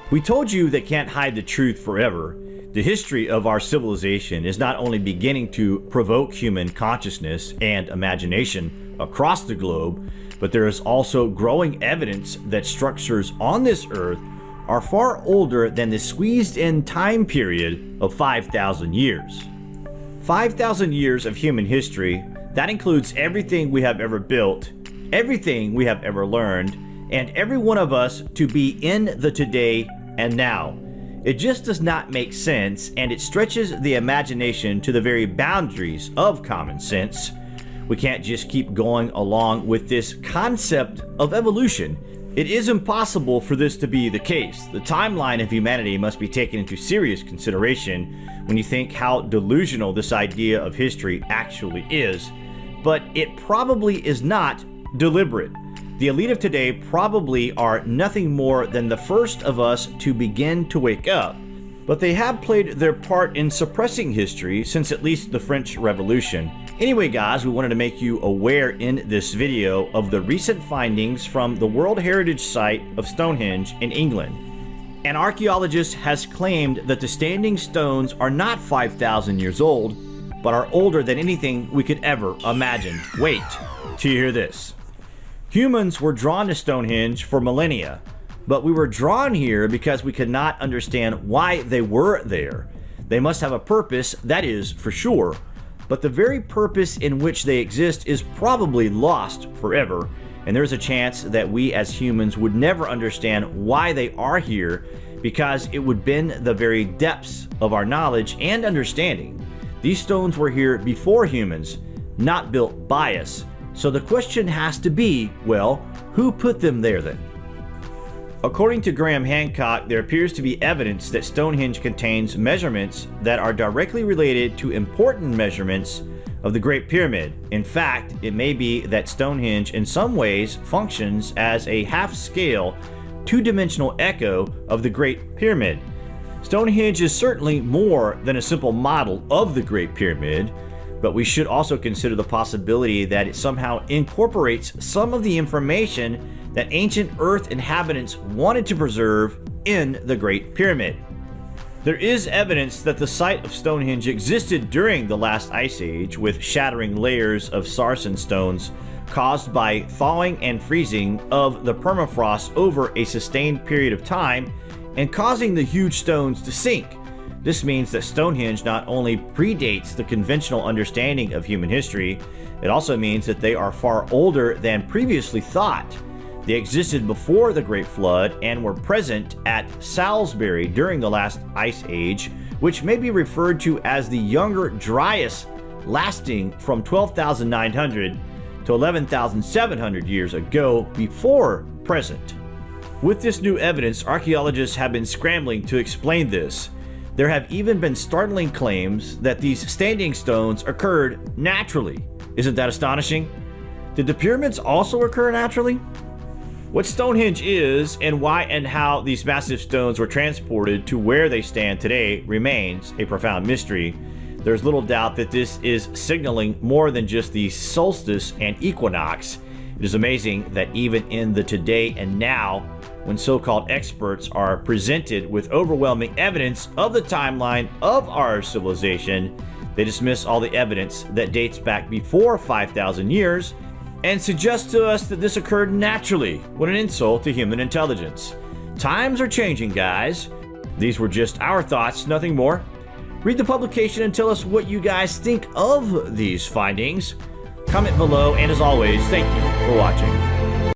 We told you they can't hide the truth forever. The history of our civilization is not only beginning to provoke human consciousness and imagination across the globe, but there is also growing evidence that structures on this earth are far older than the squeezed-in time period of 5,000 years. 5,000 years of human history, that includes everything we have ever built, everything we have ever learned, and every one of us to be in the today and now. It just does not make sense, and it stretches the imagination to the very boundaries of common sense. We can't just keep going along with this concept of evolution. It is impossible for this to be the case. The timeline of humanity must be taken into serious consideration when you think how delusional this idea of history actually is. But it probably is not deliberate. The elite of today probably are nothing more than the first of us to begin to wake up, but they have played their part in suppressing history since at least the French Revolution. Anyway guys, we wanted to make you aware in this video of the recent findings from the World Heritage Site of Stonehenge in England. An archaeologist has claimed that the standing stones are not 5,000 years old, but are older than anything we could ever imagine. Wait till you hear this. Humans were drawn to Stonehenge for millennia, but we were drawn here because we could not understand why they were there. They must have a purpose, that is for sure, but the very purpose in which they exist is probably lost forever, and there's a chance that we as humans would never understand why they are here because it would bend the very depths of our knowledge and understanding. These stones were here before humans, not built by us. So the question has to be, well, who put them there then? According to Graham Hancock, there appears to be evidence that Stonehenge contains measurements that are directly related to important measurements of the Great Pyramid. In fact, it may be that Stonehenge in some ways functions as a half-scale, two-dimensional echo of the Great Pyramid. Stonehenge is certainly more than a simple model of the Great Pyramid, but we should also consider the possibility that it somehow incorporates some of the information that ancient Earth inhabitants wanted to preserve in the Great Pyramid. There is evidence that the site of Stonehenge existed during the last ice age, with shattering layers of sarsen stones caused by thawing and freezing of the permafrost over a sustained period of time and causing the huge stones to sink. This means that Stonehenge not only predates the conventional understanding of human history, it also means that they are far older than previously thought. They existed before the Great Flood and were present at Salisbury during the last ice age, which may be referred to as the Younger Dryas, lasting from 12,900 to 11,700 years ago before present. With this new evidence, archaeologists have been scrambling to explain this. There have even been startling claims that these standing stones occurred naturally. Isn't that astonishing? Did the pyramids also occur naturally? What Stonehenge is and why and how these massive stones were transported to where they stand today remains a profound mystery. There's little doubt that this is signaling more than just the solstice and equinox. It is amazing that even in the today and now, when so-called experts are presented with overwhelming evidence of the timeline of our civilization, they dismiss all the evidence that dates back before 5,000 years and suggest to us that this occurred naturally. What an insult to human intelligence. Times are changing, guys. These were just our thoughts, nothing more. Read the publication and tell us what you guys think of these findings. Comment below, and as always, thank you for watching.